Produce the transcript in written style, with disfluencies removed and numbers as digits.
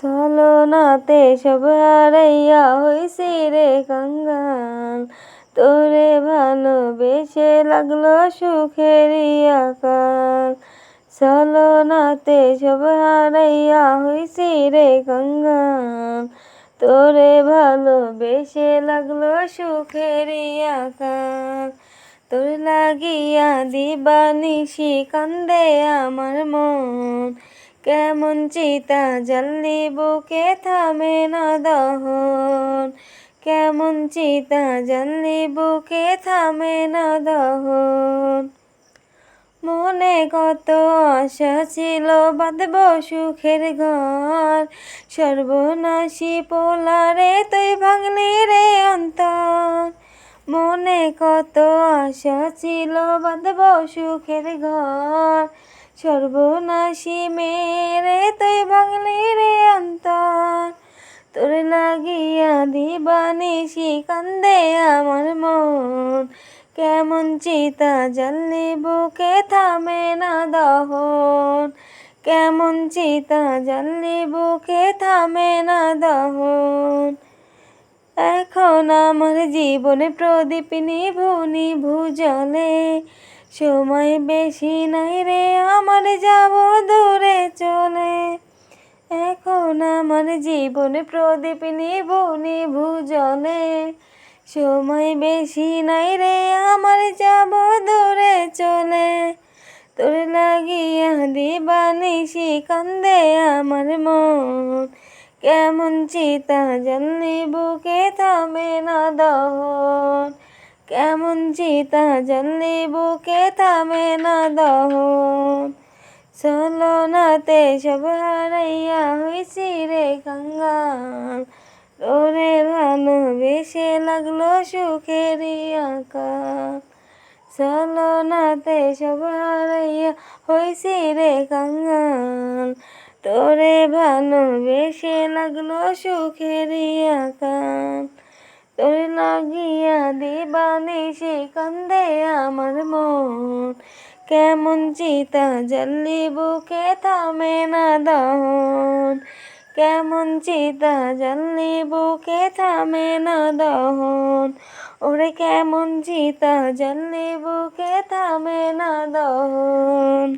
ছলনাতে সব হারাইয়া হইছি রে কাঙ্গাল, তোরে ভালোবেসে লাগলো সুখেরই আকাল। ছলনাতে সব হারাইয়া হইছি রে কাঙ্গাল, তোরে ভালোবেসে লাগলো সুখেরই আকাল। তোর লাগিয়া দিবানিশি কান্দে আমার মন, কেমন চিতা জ্বাললি বুকে থামে না দহন। কেমন চিতা জ্বাললি বুকে থামে না দহন। মনে কত আশা ছিল বাঁধব সুখের ঘর, সর্বনাশী পোলারে তুই ভাঙলি রে অন্তর। মনে কত আশা ছিল বাঁধব সুখের ঘর, সর্বনাশী মেরে তুই ভাঙলি রে অন্তর। তোর লাগিয়া দিবানিশি কান্দে আমার মন, কেমন চিতা জ্বাললি বুকে থামে না দহন। কেমন চিতা জ্বাললি বুকে থামে না দহন। এখন আমার জীবনে প্রদীপ নিভু নিভু জ্বলে, সময় বেশি নাই রে আমার যাব দূরে চলে। এখন আমার জীবনে প্রদীপ নিভু নিভু জ্বলে, সময় বেশি নাই রে আমার যাব দূরে চলে। তোর লাগিয়া দিবানিশি কান্দে আমার মন, কেমন চিতা জ্বাললি বুকে থামে না দহন। কেমন চিতা জ্বাললি বুকে থামে না দহন। ছলনাতে সব হারাইয়া হইছি রে কাঙ্গাল, তোরে ভালোবেসে লাগলো সুখেরই আকাল। ছলনাতে সব হারাইয়া হইছি রে কাঙ্গাল, তোরে ভালোবেসে লাগলো সুখেরই আকাল। তোর লাগিয়া দিবানিশি কান্দে আমার মন, কেমন চিতা জ্বাললি বুকে থামে না দহন। কেমন চিতা জ্বাললি বুকে থামে না দহন। ওরে কেমন চিতা জ্বাললি বুকে থামে না দহন।